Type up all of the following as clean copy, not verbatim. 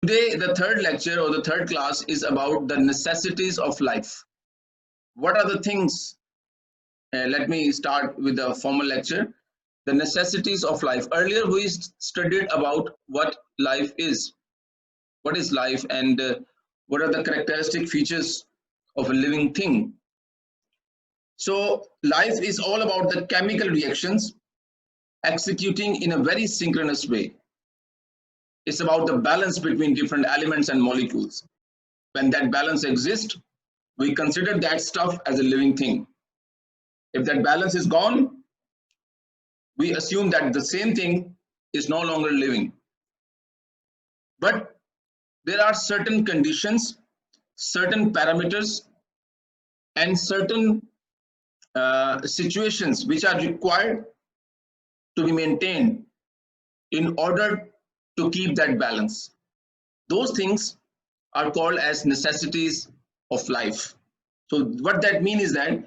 Today, the third lecture or the third class is about the necessities of life. What are the things? Let me start with the formal lecture. The necessities of life. Earlier, we studied about what life is. What is life, and what are the characteristic features of a living thing? So, life is all about the chemical reactions executing in a very synchronous way. It's about the balance between different elements and molecules. When that balance exists, we consider that stuff as a living thing. If that balance is gone, we assume that the same thing is no longer living. But there are certain conditions, certain parameters, and certain situations which are required to be maintained in order to keep that balance. Those things are called as necessities of life. So what that means is that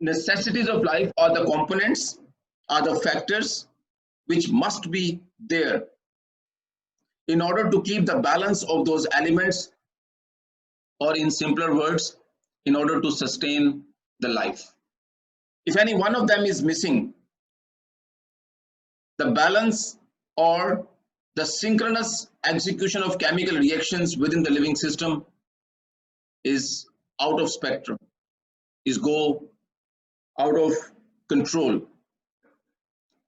necessities of life are the components, are the factors which must be there in order to keep the balance of those elements, or in simpler words, in order to sustain the life. If any one of them is missing, the balance or the synchronous execution of chemical reactions within the living system is out of spectrum, is go out of control,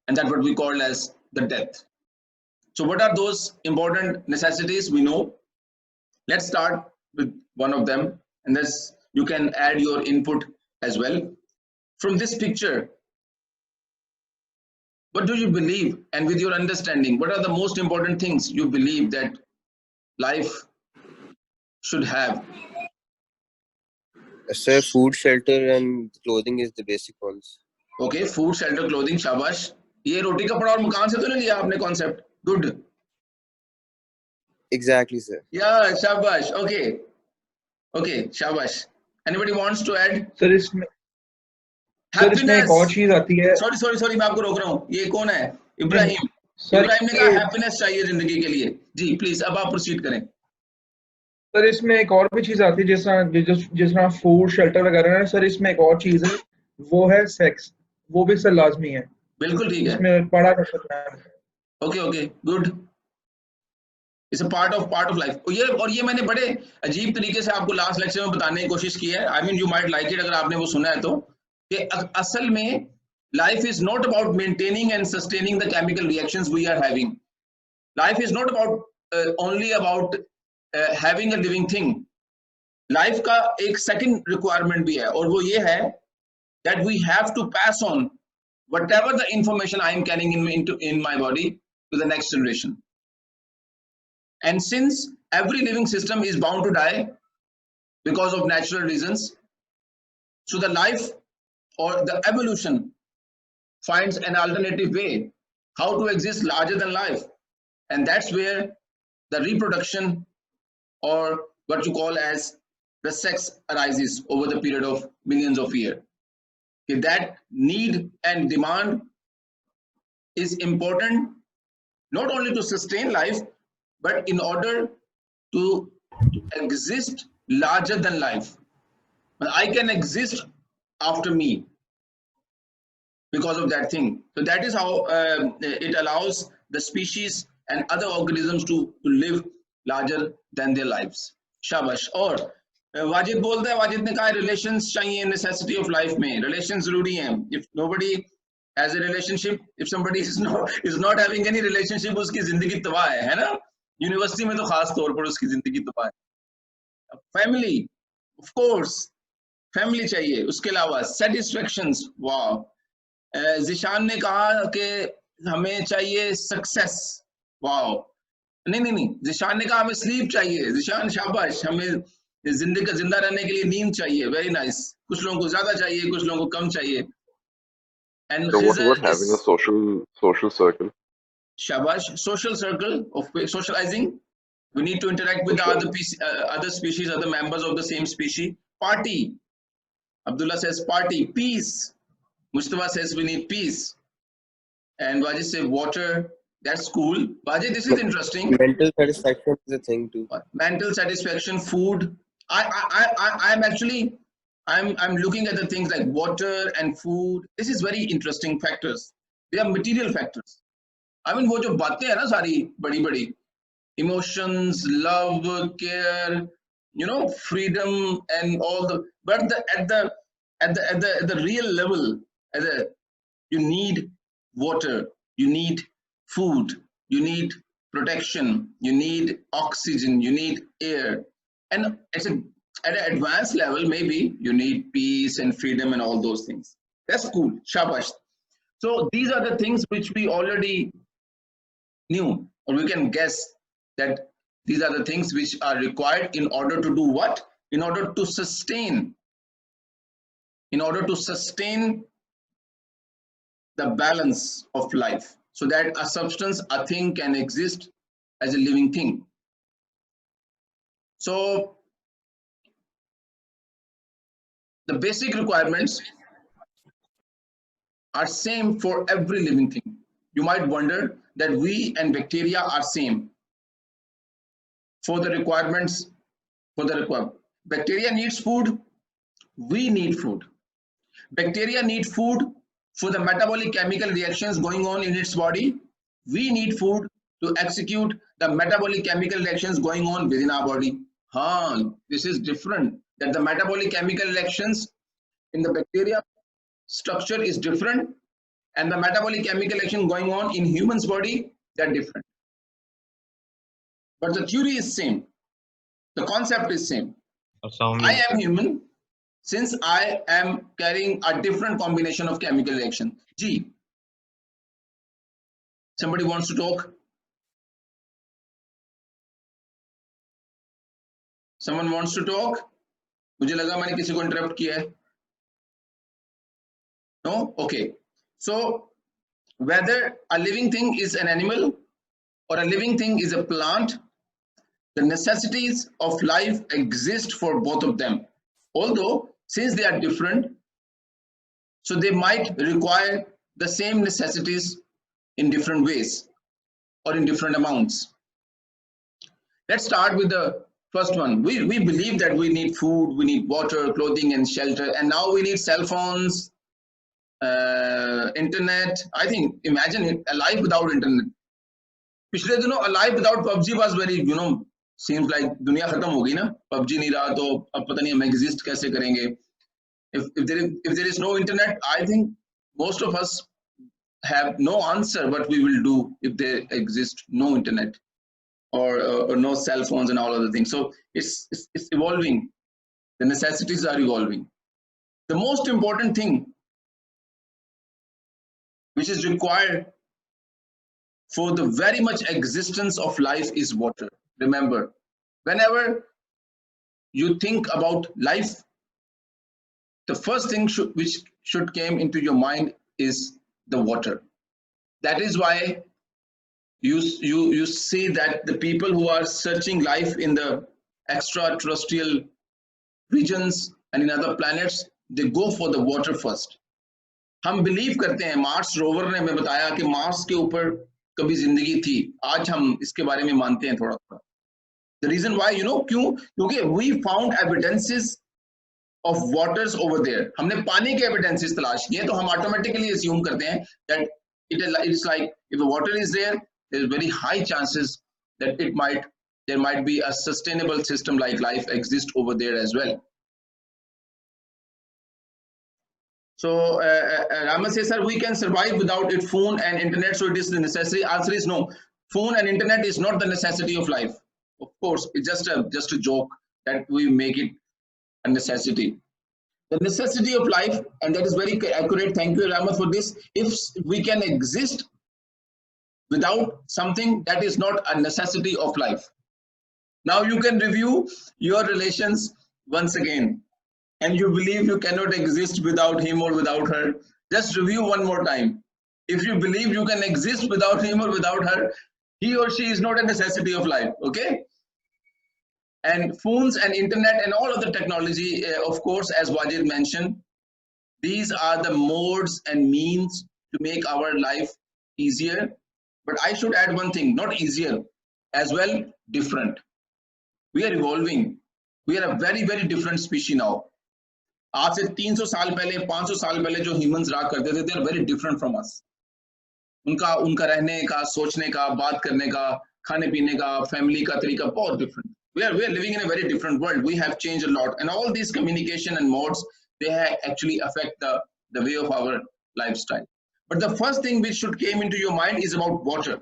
and that's what we call as the death. So what are those important necessities? We know. Let's start with one of them, and this you can add your input as well. From this picture, what do you believe, and with your understanding, what are the most important things you believe that life should have? Sir, food, shelter, and clothing is the basic ones. Okay, food, shelter, clothing, शाबाश. ये रोटी कपड़ा और मकान से तो नहीं लिया आपने concept? Good. Exactly, sir. Yeah, शाबाश. Okay, शाबाश. Anybody wants to add? Sir इसमें एक और चीज आती है. Sorry, मैं आपको रोक रहा हूँ. ये कौन है? इब्राहिम. इब्राहिम ने कहा हैप्पीनेस चाहिए जिंदगी के लिए. जी, प्लीज अब आप प्रोसीड करें. सर इसमें एक और भी चीज आती है, जिस तरह फूड, शेल्टर वगैरह है. सर इसमें एक और चीज है, वो है सेक्स. वो भी सर लाजमी है. बिल्कुल ठीक है. इसमें पढ़ा कर सकते हैं. Okay, good. It's a part of life. ये मैंने बड़े अजीब तरीके से आपको लास्ट लेक्चर में बताने की कोशिश की है. I mean you might like it, अगर आपने वो सुना है तो, कि असल में life is not about maintaining and sustaining the chemical reactions we are having. Life is not about only about having a living thing. Life का एक second requirement भी है, और वो ये है that we have to pass on whatever the information I am carrying in my body to the next generation. And since every living system is bound to die because of natural reasons, so the life or the evolution finds an alternative way how to exist larger than life, and that's where the reproduction, or what you call as the sex, arises over the period of millions of years. That need and demand is important not only to sustain life, but in order to exist larger than life. I can exist after me because of that thing. So that is how it allows the species and other organisms to live larger than their lives. शाबाश. और वाजिद बोलता है, वाजिद ने कहा relations चाहिए necessity of life में. Relations जरूरी हैं. If nobody has a relationship, if somebody is not having any relationship, उसकी जिंदगी तबाह है ना. यूनिवर्सिटी में तो खास तौर पर उसकी जिंदगी तबाह है. फैमिली, ऑफ कोर्स फैमिली चाहिए. उसके अलावा सेटिस्फैक्शंस. वाह. जिशान ने कहा कि हमें चाहिए सक्सेस. वाओ. नहीं, जिशान ने कहा हमें स्लीप चाहिए. जिशान शाबाश. हमें जिंदा रहने के लिए नींद चाहिए. Very nice. कुछ लोगों को ज्यादा चाहिए, कुछ लोगों को कम चाहिए. And so what about having a social circle? शाबाश. Social circle of socializing. We need to interact with other species, other members of the same species. Party. Abdullah says party. Peace. Mustafa says we need peace. And Wajid says water, That's cool. Wajid, this is interesting. Mental satisfaction is a thing too. Mental satisfaction, food. I'm actually, I'm looking at the things like water and food. This is very interesting factors. They are material factors. I mean, वो जो बातें हैं ना सारी बड़ी-बड़ी, emotions, love, care, you know, freedom and all the, but at the real level, you need water, you need food, you need protection, you need oxygen, you need air, and at an advanced level, maybe you need peace and freedom and all those things. That's cool. Shabash. So these are the things which we already knew, or we can guess that these are the things which are required in order to do what? In order to sustain. In order to sustain the balance of life, so that a substance, a thing can exist as a living thing. So the basic requirements are same for every living thing. You might wonder that we and bacteria are same for the requirements. Bacteria needs food, we need food. Bacteria need food for the metabolic chemical reactions going on in its body. We need food to execute the metabolic chemical reactions going on within our body. This is different, that the metabolic chemical reactions in the bacteria structure is different, and the metabolic chemical reaction going on in humans body, they're different. But the theory is same, the concept is same. I am human, since I am carrying a different combination of chemical reaction. G. Somebody wants to talk? Someone wants to talk? मुझे लगा मैंने किसी को interrupt किया है. No? Okay. So, whether a living thing is an animal or a living thing is a plant, the necessities of life exist for both of them. Although, since they are different, so they might require the same necessities in different ways or in different amounts. Let's start with the first one. We believe that we need food, we need water, clothing and shelter, and now we need cell phones, internet. I think, imagine it, a life without internet. पिछले दिनों a life without PUBG was very, you know, seems like दुनिया खत्म हो गई ना. PUBG नहीं रहा तो अब पता नहीं हम exist कैसे करेंगे. If there is no internet, I think most of us have no answer what we will do if there exists no internet or no cell phones and all other things. So it's evolving. The necessities are evolving. The most important thing which is required for the very much existence of life is water. Remember, whenever you think about life, the first thing which should come into your mind is the water. That is why you see that the people who are searching life in the extraterrestrial regions and in other planets, they go for the water first. हम believe करते हैं, Mars rover ने हमें बताया कि Mars के ऊपर कभी जिंदगी थी. आज हम इसके बारे में मानते हैं थोड़ा थोड़ा. The reason why, you know, क्यों? क्योंकि we found evidences of waters over there. हमने पानी के evidences तलाश किए, तो हम automatically assume करते हैं that it's like if the water is there, there's very high chances that there might be a sustainable system like life exist over there as well. So Raman says, sir, we can survive without it, phone and internet, so it is the necessary. Answer is no. Phone and internet is not the necessity of life. Of course, it's just a joke that we make it a necessity. The necessity of life, and that is very accurate. Thank you, Raman, for this. If we can exist without something, that is not a necessity of life. Now you can review your relations once again, and you believe you cannot exist without him or without her. Just review one more time. If you believe you can exist without him or without her, he or she is not a necessity of life, okay? And phones and internet and all of the technology, of course, as Wajid mentioned, these are the modes and means to make our life easier But I should add one thing, not easier, as well different. We are evolving. We are a very, very different species now. आज से 300 साल पहले 500 साल पहले जो humans रहा करते थे, they are very different from us. उनका रहने का, सोचने का, बात करने का, खाने पीने का, फैमिली का तरीका बहुत different. We are living in a very different world. We have changed a lot, and all these communication and modes, they actually affect the way of our lifestyle. But the first thing which should came into your mind is about water.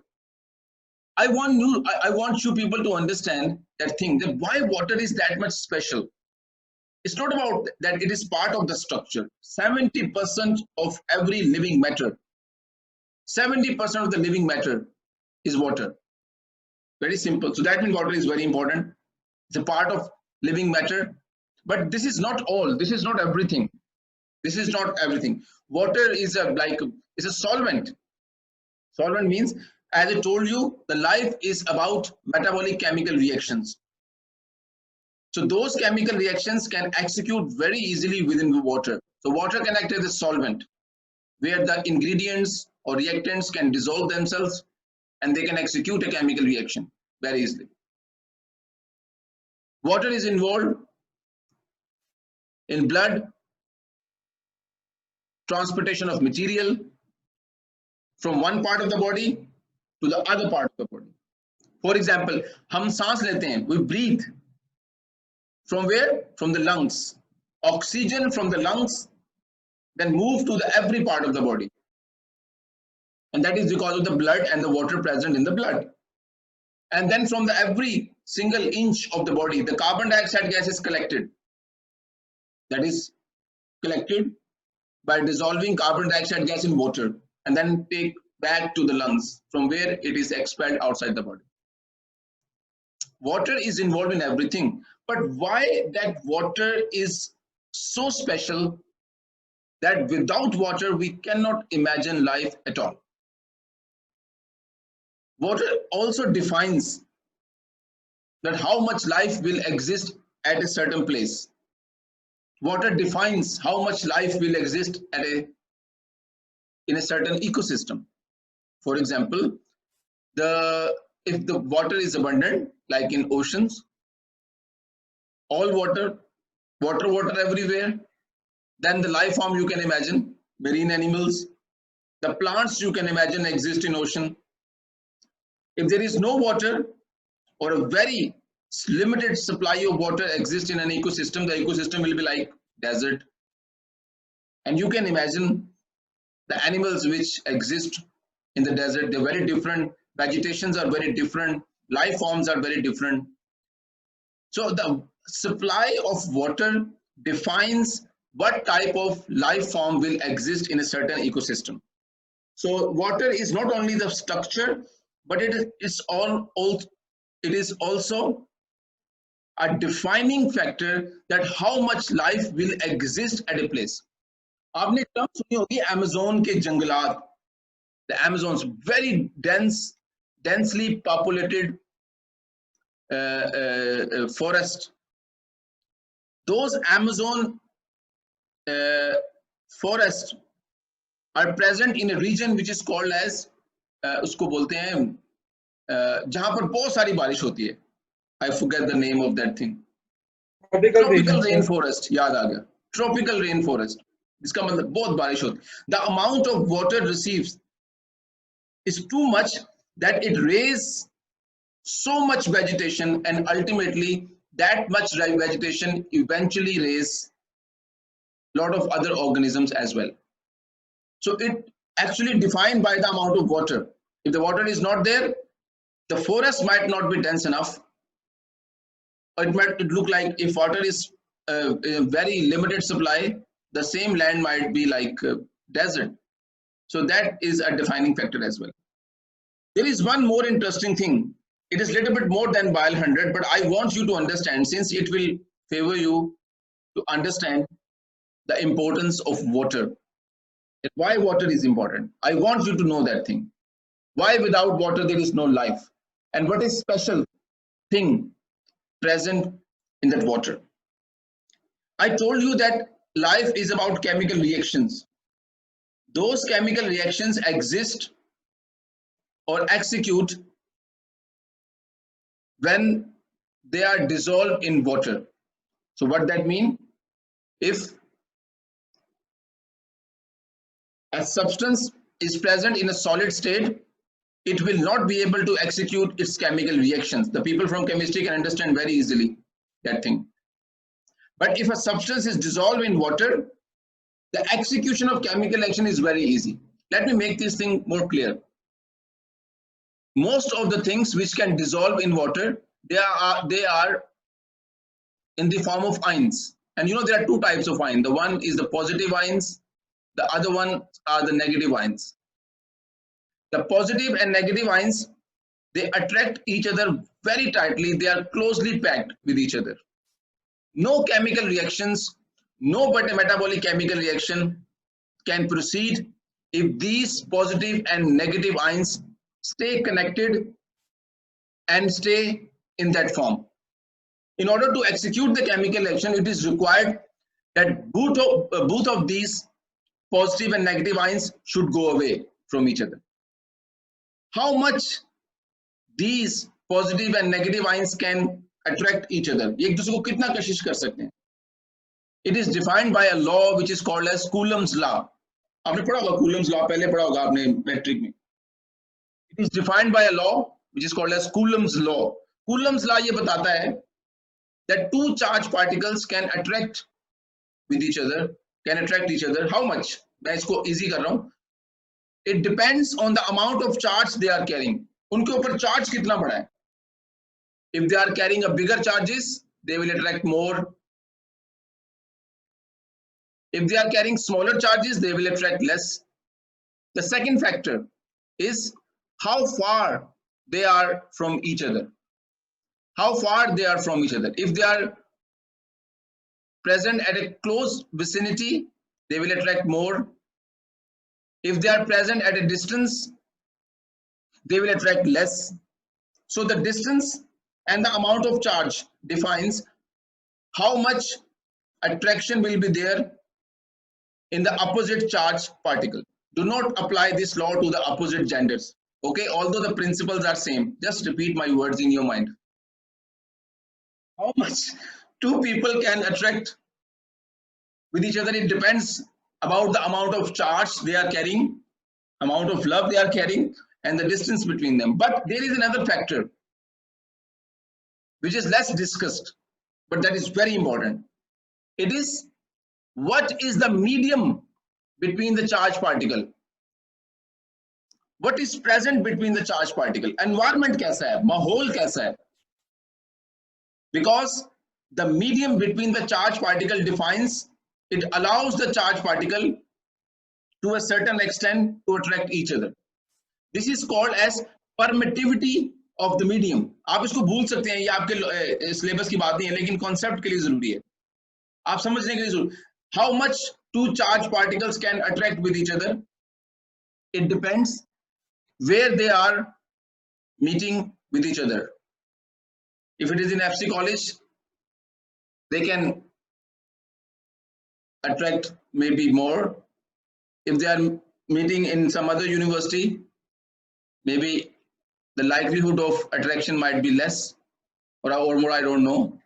I want you people to understand that thing, that why water is that much special. It's not about that it is part of the structure. 70% of every living matter, 70% of the living matter is water. Very simple. So that means water is very important. It's a part of living matter. But this is not all. This is not everything. This is not everything. Water is it's a solvent. Solvent means, as I told you, the life is about metabolic chemical reactions. So those chemical reactions can execute very easily within the water. So water can act as a solvent, where the ingredients or reactants can dissolve themselves and they can execute a chemical reaction very easily. Water is involved in blood transportation of material from one part of the body to the other part of the body. For example, हम सांस लेते हैं, we breathe. From where? From the lungs. Oxygen from the lungs then move to every part of the body. And that is because of the blood and the water present in the blood. And then from every single inch of the body, the carbon dioxide gas is collected. That is collected by dissolving carbon dioxide gas in water and then take back to the lungs, from where it is expelled outside the body. Water is involved in everything. But why that water is so special that without water we cannot imagine life at all? Water also defines that how much life will exist at a certain place. Water defines how much life will exist in a certain ecosystem. For example, if the water is abundant, like in oceans, all water everywhere, then the life form you can imagine, marine animals, the plants you can imagine exist in ocean. If there is no water or a very limited supply of water exists in an ecosystem, the ecosystem will be like desert. And you can imagine the animals which exist in the desert, they're very different, vegetations are very different, life forms are very different. So the supply of water defines what type of life form will exist in a certain ecosystem. So water is not only the structure, but it is also a defining factor that how much life will exist at a place. आपने term सुनी होगी Amazon के जंगलात. The Amazon's very densely populated forest. Those Amazon forests are present in a region which is called as उसको बोलते हैं जहां पर बहुत सारी बारिश होती है. I forget the name of that thing. Tropical rainforest. याद आ गया. Tropical rainforest. इसका मतलब बहुत बारिश होती. The amount of water receives is too much that it raises so much vegetation, and ultimately that much vegetation eventually raises a lot of other organisms as well. So it actually defined by the amount of water. If the water is not there, the forest might not be dense enough. It might look like if water is a very limited supply, the same land might be like desert. So that is a defining factor as well. There is one more interesting thing. It is a little bit more than bile 100, but I want you to understand, since it will favor you to understand the importance of water. And why water is important. I want you to know that thing. Why without water there is no life? And what is special thing present in that water? I told you that life is about chemical reactions. Those chemical reactions exist or execute when they are dissolved in water. So what that mean? If a substance is present in a solid state, it will not be able to execute its chemical reactions. The people from chemistry can understand very easily that thing. But if a substance is dissolved in water, the execution of chemical action is very easy. Let me make this thing more clear. Most of the things which can dissolve in water, they are in the form of ions. And you know there are two types of ions. The one is the positive ions, the other one are the negative ions. The positive and negative ions, they attract each other very tightly. They are closely packed with each other. No chemical reactions, no metabolic chemical reaction can proceed if these positive and negative ions stay connected and stay in that form. In order to execute the chemical action, it is required that both of these positive and negative ions should go away from each other. How much these positive and negative ions can attract each other? एक दूसरे को कितना कशिश कर सकते हैं? It is defined by a law which is called as Coulomb's law. आपने पढ़ा होगा Coulomb's law, पहले पढ़ा होगा आपने मैट्रिक में. It is defined by a law which is called as Coulomb's law. Coulomb's law ये बताता है that two charged particles can attract with each other, How much? मैं इसको easy कर रहा हूँ. It depends on the amount of charge they are carrying. उनके ऊपर charge कितना बड़ा है? If they are carrying a bigger charges, they will attract more. If they are carrying smaller charges, they will attract less. The second factor is how far they are from each other. How far they are from each other. If they are present at a close vicinity, they will attract more. If they are present at a distance, they will attract less. So the distance and the amount of charge defines how much attraction will be there in the opposite charge particle. Do not apply this law to the opposite genders. Okay, although the principles are same, just repeat my words in your mind. How much two people can attract with each other, it depends about the amount of charge they are carrying, amount of love they are carrying, and the distance between them. But there is another factor which is less discussed, but that is very important. It is what is the medium between the charge particle? What is present between the charge particle? Environment कैसा है? माहौल कैसा है? Because the medium between the charge particle defines, it allows the charge particle to a certain extent to attract each other. This is called as permittivity of the medium. आप इसको भूल सकते हैं, ये आपके सिलेबस की बात नहीं है, लेकिन कॉन्सेप्ट के लिए जरूरी है, आप समझने के लिए जरूरी. How much two charge particles can attract with each other? It depends where they are meeting with each other. If it is in FC college, they can attract maybe more. If they are meeting in some other university, maybe the likelihood of attraction might be less or more, I don't know.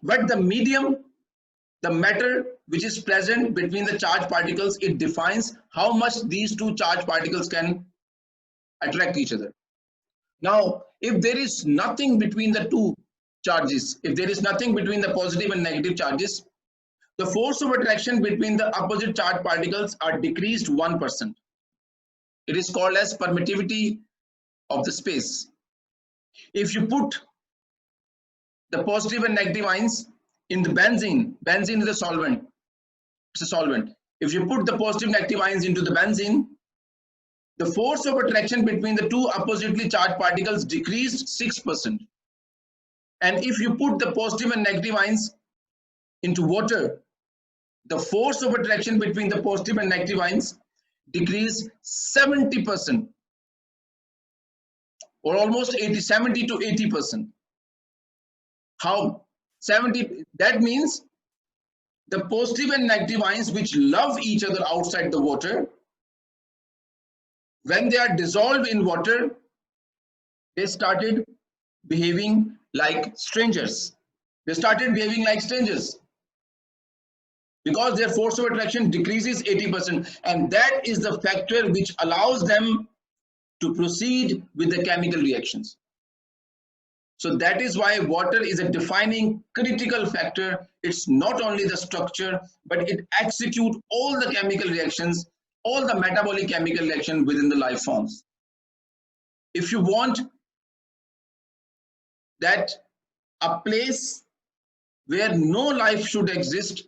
But the medium, the matter which is present between the charged particles, it defines how much these two charged particles can attract each other. Now, if there is nothing between the two charges, if there is nothing between the positive and negative charges, the force of attraction between the opposite charged particles are decreased 1%. It is called as permittivity of the space. If you put the positive and negative ions in the benzene, benzene is a solvent, it's a solvent. If you put the positive and negative ions into the benzene, the force of attraction between the two oppositely charged particles decreased 6%. And if you put the positive and negative ions into water, the force of attraction between the positive and negative ions decreased 70%, or almost 70 to 80%. How? 70, that means the positive and negative ions which love each other outside the water, when they are dissolved in water, they started behaving like strangers. They started behaving like strangers because their force of attraction decreases 80%, and that is the factor which allows them to proceed with the chemical reactions. So that is why water is a defining critical factor. It's not only the structure, but it executes all the chemical reactions, all the metabolic chemical reaction within the life forms. If you want that a place where no life should exist,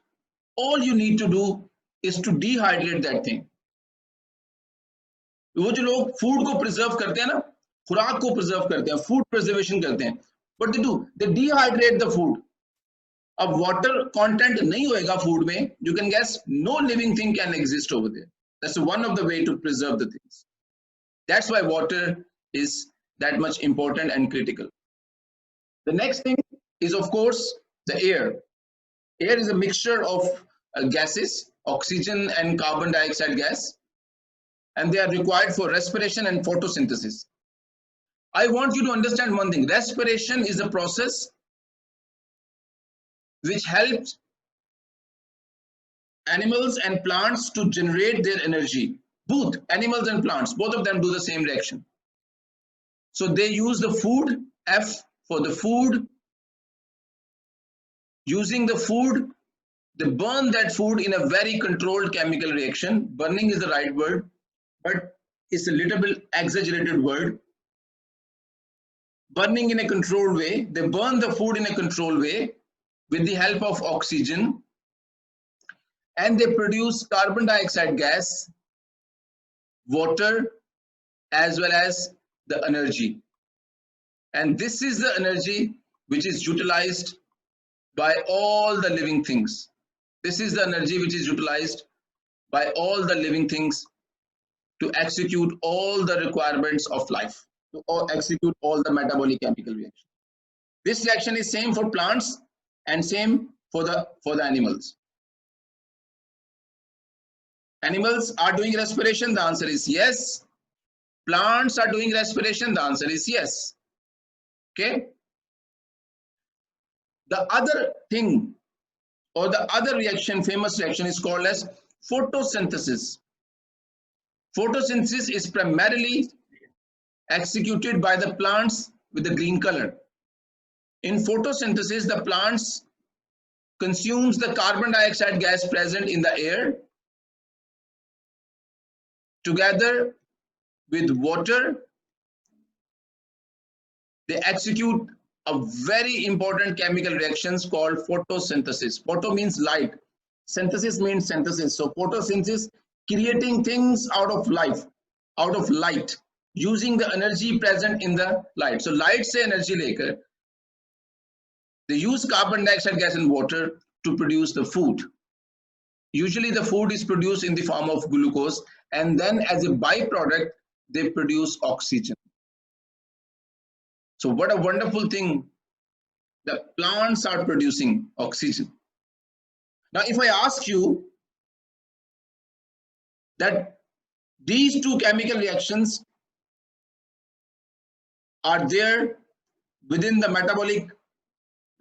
all you need to do is to dehydrate that thing. वो जो लोग food को preserve करते हैं ना, खुराक को preserve करते हैं, फूड प्रिजर्वेशन करते हैं, what they do, they dehydrate the food. अब वाटर कंटेंट नहीं होएगा फूड में, you can guess no living thing can exist over there. That's one of the way to preserve the things. That's why water is that much important and critical. The next thing is, of course, the air. Air is a mixture of gases, oxygen and carbon dioxide gas, and they are required for respiration and photosynthesis. I want you to understand one thing. Respiration is a process which helps animals and plants to generate their energy. Both animals and plants, both of them do the same reaction. So they use the food, F for the food. Using the food, they burn that food in a very controlled chemical reaction. Burning is the right word, but it's a little bit exaggerated word. Burning in a controlled way. They burn the food in a controlled way with the help of oxygen, and they produce carbon dioxide gas, water, as well as the energy. And this is the energy which is utilized by all the living things. This is the energy which is utilized by all the living things to execute all the requirements of life, to execute all the metabolic chemical reactions. This reaction is same for plants and same for the animals. Animals are doing respiration, the answer is yes. Plants are doing respiration, the answer is yes. Okay. The other thing or the other reaction, famous reaction, is called as photosynthesis. Photosynthesis is primarily executed by the plants with the green color. In photosynthesis, the plants consumes the carbon dioxide gas present in the air together with water. They execute a very important chemical reactions called photosynthesis. Photo means light. Synthesis means synthesis. So photosynthesis, creating things out of life, out of light, using the energy present in the light. So light se energy lekar, they use carbon dioxide gas and water to produce the food. Usually the food is produced in the form of glucose, and then as a byproduct, they produce oxygen. So what a wonderful thing. The plants are producing oxygen. Now, if I ask you that these two chemical reactions are there within the metabolic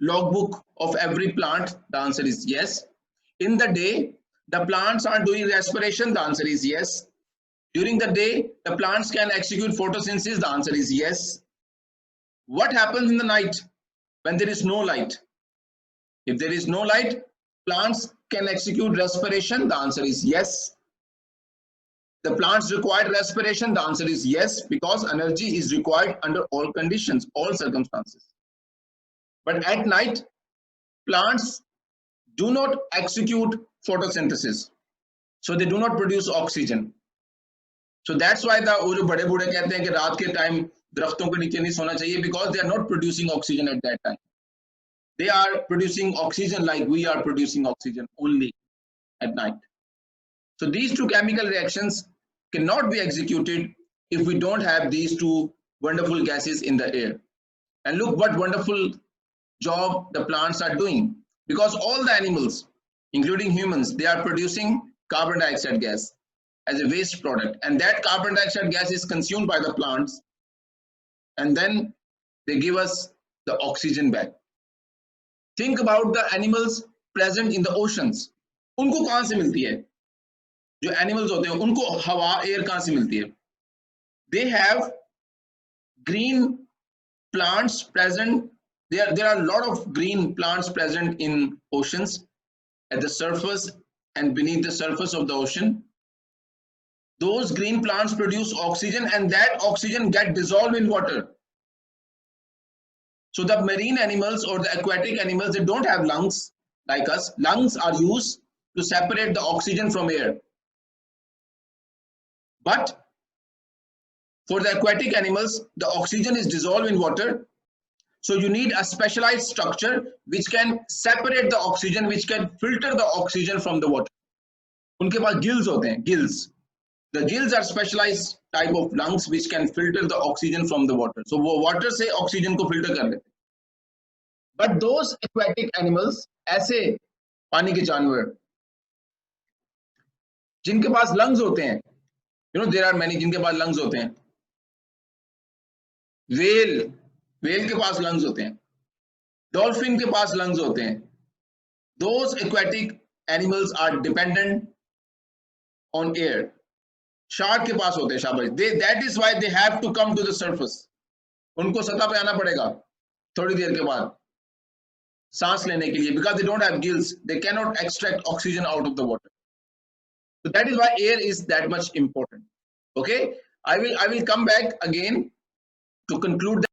logbook of every plant, the answer is yes. In the day, the plants are doing respiration, the answer is yes. During the day, the plants can execute photosynthesis, the answer is yes. What happens in the night when there is no light? If there is no light, plants can execute respiration, the answer is yes. The plants require respiration, the answer is yes, because energy is required under all conditions, all circumstances. But at night, plants do not execute photosynthesis, so they do not produce oxygen. So that's why वो जो बड़े बूढ़े कहते हैं कि रात के time दरख्तों के नीचे नहीं सोना चाहिए, because they are not producing oxygen at that time. They are producing oxygen like we are producing oxygen only at night. So these two chemical reactions cannot be executed if we don't have these two wonderful gases in the air. And look what wonderful job the plants are doing, because all the animals, including humans, they are producing carbon dioxide gas. as a waste product, and that carbon dioxide gas is consumed by the plants, and then they give us the oxygen back. Think about the animals present in the oceans. उनको कहाँ से मिलती है? जो animals होते हैं उनको हवा air कहाँ से मिलती है? They have green plants present. There are a lot of green plants present in oceans at the surface and beneath the surface of the ocean. Those green plants produce oxygen, and that oxygen get dissolved in water. So the marine animals or the aquatic animals, they don't have lungs like us. Lungs are used to separate the oxygen from air. But for the aquatic animals, the oxygen is dissolved in water. So you need a specialized structure which can separate the oxygen, which can filter the oxygen from the water. उनके पास gills होते हैं, gills. The gills are specialized type of lungs which can filter the oxygen from the water. So वो water से oxygen को filter कर लेते हैं. But those aquatic animals, ऐसे पानी के जानवर जिनके पास lungs होते हैं, there are many जिनके पास lungs होते हैं. whale के पास lungs होते हैं. Dolphin के पास lungs होते हैं. Those aquatic animals are dependent on air. Shark के पास होते हैं, शाबाश. That is why they have to come to the surface. उनको सतह पे आना पड़ेगा थोड़ी देर के बाद सांस लेने के लिए, because they don't have gills. They cannot extract oxygen out of the water. So that is why air is that much important. Okay, I will come back again to conclude that.